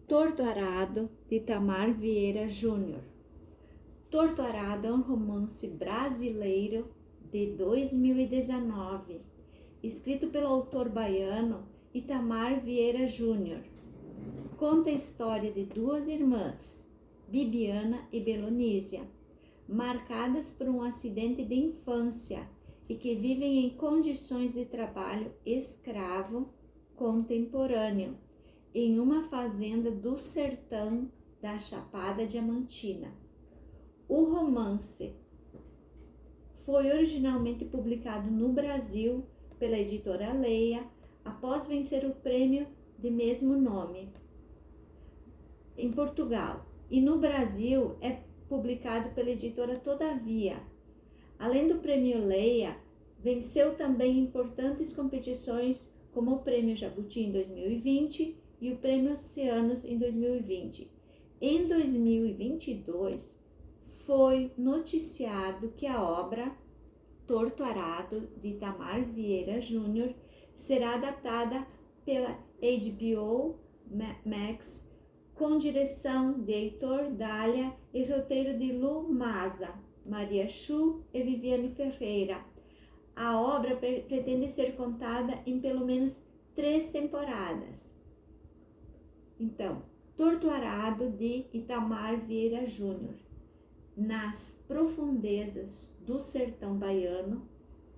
Torto Arado, de Itamar Vieira Júnior. Torto Arado é um romance brasileiro de 2019, escrito pelo autor baiano Itamar Vieira Júnior. Conta a história de duas irmãs, Bibiana e Belonísia, marcadas por um acidente de infância e que vivem em condições de trabalho escravo contemporâneo em uma fazenda do sertão da Chapada Diamantina. O romance foi originalmente publicado no Brasil pela editora Leia, após vencer o prêmio de mesmo nome em Portugal, e no Brasil é publicado pela editora Todavia. Além do prêmio Leia, venceu também importantes competições como o Prêmio Jabuti em 2020 e o Prêmio Oceanos em 2020. Em 2022, foi noticiado que a obra Torto Arado, de Itamar Vieira Júnior, será adaptada pela HBO Max, com direção de Heitor Dália e roteiro de Lu Maza, Maria Chu e Viviane Ferreira. A obra pretende ser contada em pelo menos 3 temporadas. Então, Torto Arado, de Itamar Vieira Júnior. Nas profundezas do sertão baiano,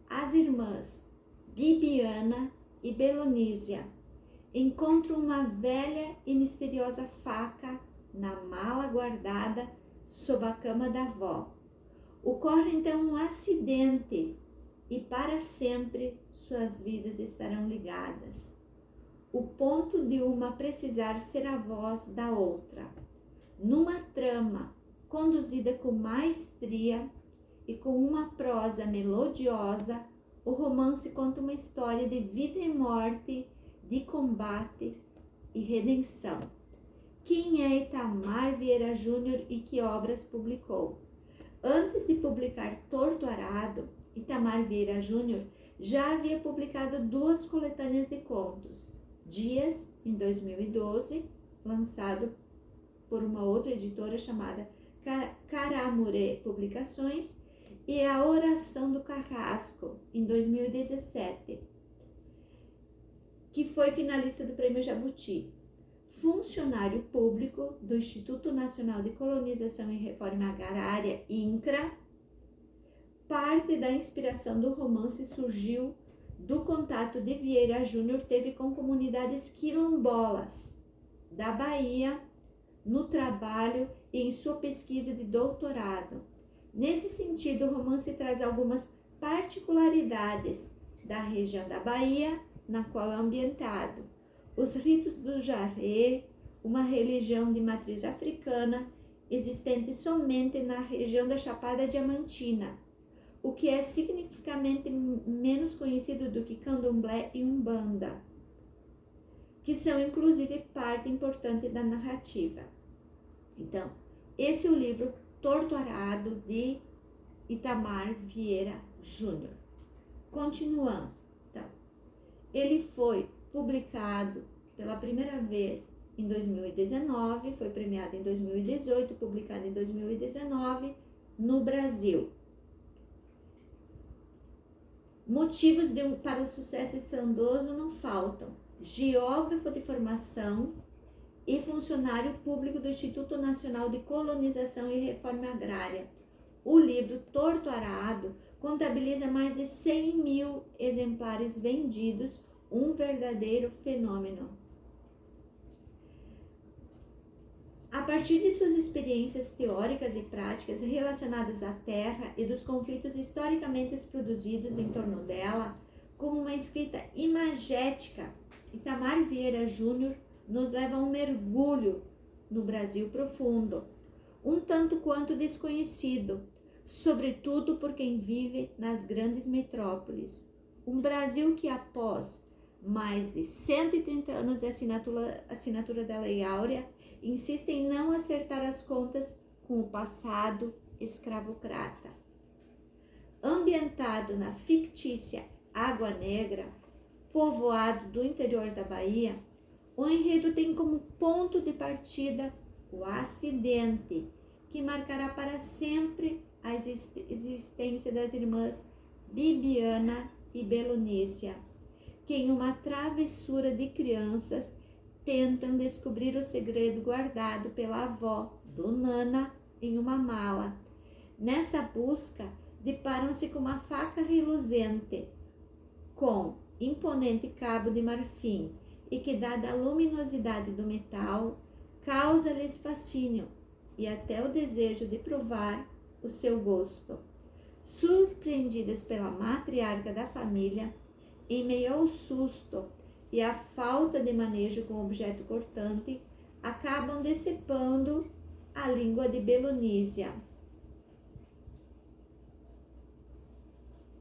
as irmãs Bibiana e Belonísia encontram uma velha e misteriosa faca na mala guardada sob a cama da avó. Ocorre então um acidente e para sempre suas vidas estarão ligadas. O ponto de uma precisar ser a voz da outra. Numa trama conduzida com maestria e com uma prosa melodiosa, o romance conta uma história de vida e morte, de combate e redenção. Quem é Itamar Vieira Júnior e que obras publicou? Antes de publicar Torto Arado, Itamar Vieira Júnior já havia publicado 2 coletâneas de contos. Dias, em 2012, lançado por uma outra editora chamada Caramurê Publicações, e A Oração do Carrasco, em 2017, que foi finalista do Prêmio Jabuti. Funcionário público do Instituto Nacional de Colonização e Reforma Agrária, INCRA, parte da inspiração do romance surgiu do contato de Vieira Júnior teve com comunidades quilombolas da Bahia no trabalho e em sua pesquisa de doutorado. Nesse sentido, o romance traz algumas particularidades da região da Bahia na qual é ambientado. Os ritos do jaré, uma religião de matriz africana existente somente na região da Chapada Diamantina, o que é significativamente menos conhecido do que Candomblé e Umbanda, que são inclusive parte importante da narrativa. Então, esse é o livro Torto Arado, de Itamar Vieira Júnior. Continuando, então, ele foi publicado pela primeira vez em 2019, foi premiado em 2018, publicado em 2019 no Brasil. Motivos para o sucesso estrondoso não faltam. Geógrafo de formação e funcionário público do Instituto Nacional de Colonização e Reforma Agrária. O livro Torto Arado contabiliza mais de 100.000 exemplares vendidos, um verdadeiro fenômeno. A partir de suas experiências teóricas e práticas relacionadas à terra e dos conflitos historicamente produzidos em torno dela, com uma escrita imagética, Itamar Vieira Júnior nos leva a um mergulho no Brasil profundo, um tanto quanto desconhecido, sobretudo por quem vive nas grandes metrópoles. Um Brasil que, após mais de 130 anos de assinatura da Lei Áurea, insiste em não acertar as contas com o passado escravocrata. Ambientado na fictícia Água Negra, povoado do interior da Bahia, O enredo tem como ponto de partida o acidente, que marcará para sempre a existência das irmãs Bibiana e Belonísia, que em uma travessura de crianças tentam descobrir o segredo guardado pela avó do Nana em uma mala. Nessa busca, deparam-se com uma faca reluzente, com imponente cabo de marfim, e que, dada a luminosidade do metal, causa-lhes fascínio e até o desejo de provar o seu gosto. Surpreendidas pela matriarca da família, em meio ao susto e à falta de manejo com o objeto cortante, acabam decepando a língua de Belonísia,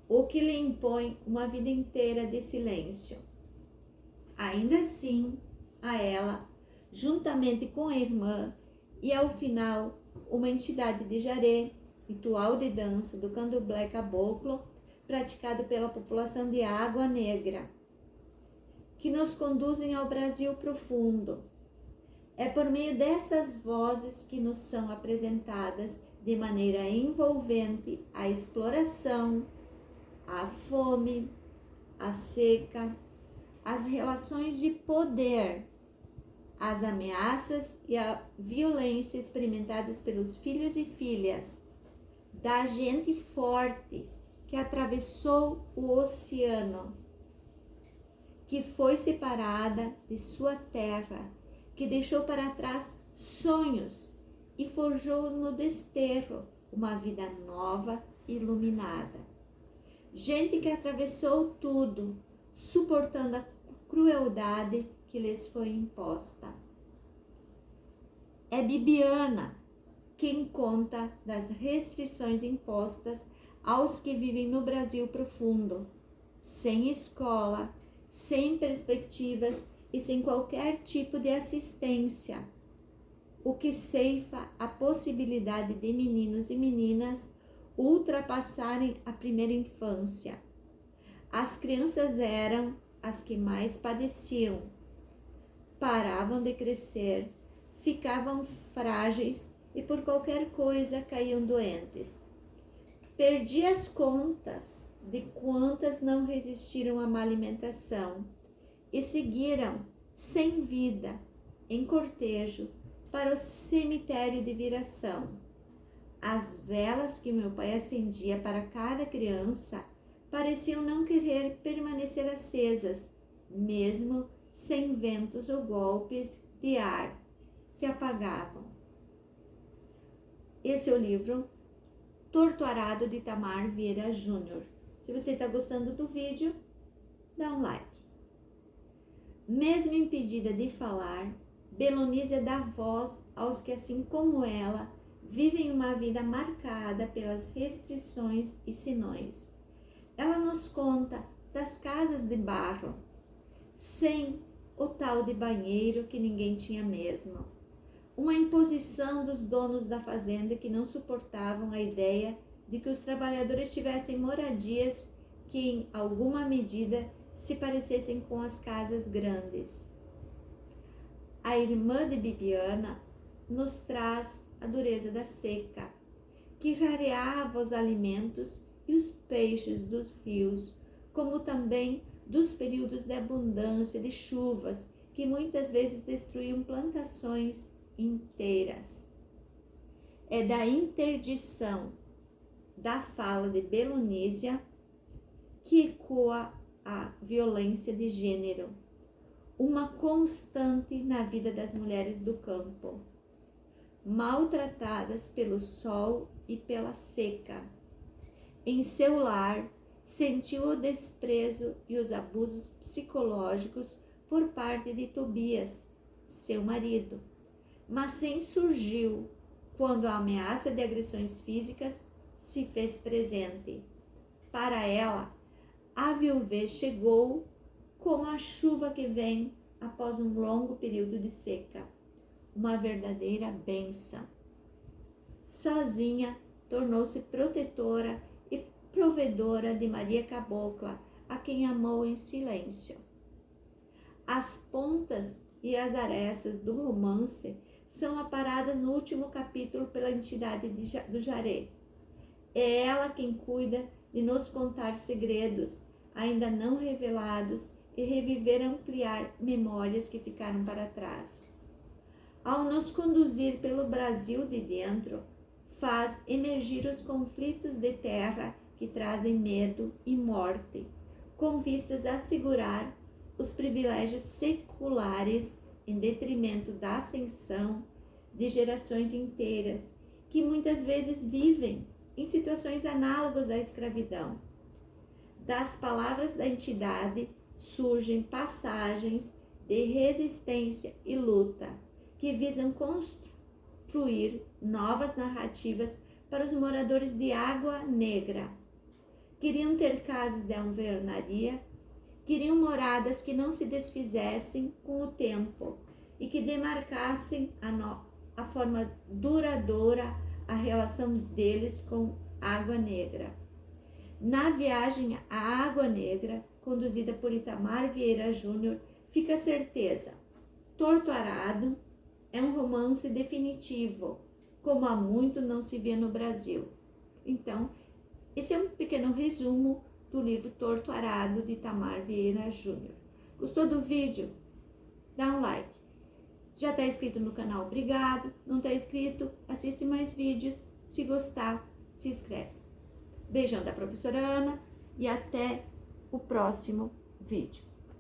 o que lhe impõe uma vida inteira de silêncio. Ainda assim, a ela, juntamente com a irmã e ao final uma entidade de jaré, ritual de dança do candomblé caboclo, praticado pela população de Água Negra, que nos conduzem ao Brasil profundo. É por meio dessas vozes que nos são apresentadas de maneira envolvente a exploração, a fome, a seca, as relações de poder, as ameaças e a violência experimentadas pelos filhos e filhas da gente forte que atravessou o oceano, que foi separada de sua terra, que deixou para trás sonhos e forjou no desterro uma vida nova e iluminada. Gente que atravessou tudo, suportando a crueldade que lhes foi imposta. É Bibiana quem conta das restrições impostas aos que vivem no Brasil profundo, sem escola, sem perspectivas e sem qualquer tipo de assistência, o que ceifa a possibilidade de meninos e meninas ultrapassarem a primeira infância. As crianças eram as que mais padeciam, paravam de crescer, ficavam frágeis e por qualquer coisa caíam doentes. Perdi as contas de quantas não resistiram à má alimentação e seguiram sem vida, em cortejo, para o cemitério de viração. As velas que meu pai acendia para cada criança pareciam não querer permanecer acesas, mesmo sem ventos ou golpes de ar, se apagavam. Esse é o livro Torto Arado, de Itamar Vieira Júnior. Se você está gostando do vídeo, dá um like. Mesmo impedida de falar, Belonísia dá voz aos que, assim como ela, vivem uma vida marcada pelas restrições e senões. Ela nos conta das casas de barro, sem o tal de banheiro que ninguém tinha mesmo. Uma imposição dos donos da fazenda que não suportavam a ideia de que os trabalhadores tivessem moradias que, em alguma medida, se parecessem com as casas grandes. A irmã de Bibiana nos traz a dureza da seca, que rareava os alimentos e os peixes dos rios, como também dos períodos de abundância de chuvas, que muitas vezes destruíam plantações inteiras. É da interdição da fala de Belonísia que ecoa a violência de gênero, uma constante na vida das mulheres do campo, maltratadas pelo sol e pela seca. Em seu lar, sentiu o desprezo e os abusos psicológicos por parte de Tobias, seu marido, mas se insurgiu quando a ameaça de agressões físicas se fez presente. Para ela, a viuvez chegou como a chuva que vem após um longo período de seca, uma verdadeira bênção. Sozinha, tornou-se protetora e provedora de Maria Cabocla, a quem amou em silêncio. As pontas e as arestas do romance são aparadas no último capítulo pela entidade do Jaré. É ela quem cuida de nos contar segredos ainda não revelados e reviver ampliar memórias que ficaram para trás. Ao nos conduzir pelo Brasil de dentro, faz emergir os conflitos de terra que trazem medo e morte, com vistas a assegurar os privilégios seculares em detrimento da ascensão de gerações inteiras, que muitas vezes vivem em situações análogas à escravidão. Das palavras da entidade surgem passagens de resistência e luta que visam construir novas narrativas para os moradores de Água Negra. Queriam ter casas de alvenaria, queriam moradas que não se desfizessem com o tempo e que demarcassem a forma duradoura a relação deles com Água Negra. Na viagem à Água Negra, conduzida por Itamar Vieira Júnior, fica a certeza: Torto Arado é um romance definitivo, como há muito não se vê no Brasil. Então, esse é um pequeno resumo do livro Torto Arado, de Itamar Vieira Júnior. Gostou do vídeo? Dá um like. Se já está inscrito no canal, obrigado. Não está inscrito? Assiste mais vídeos. Se gostar, se inscreve. Beijão da professora Ana e até o próximo vídeo.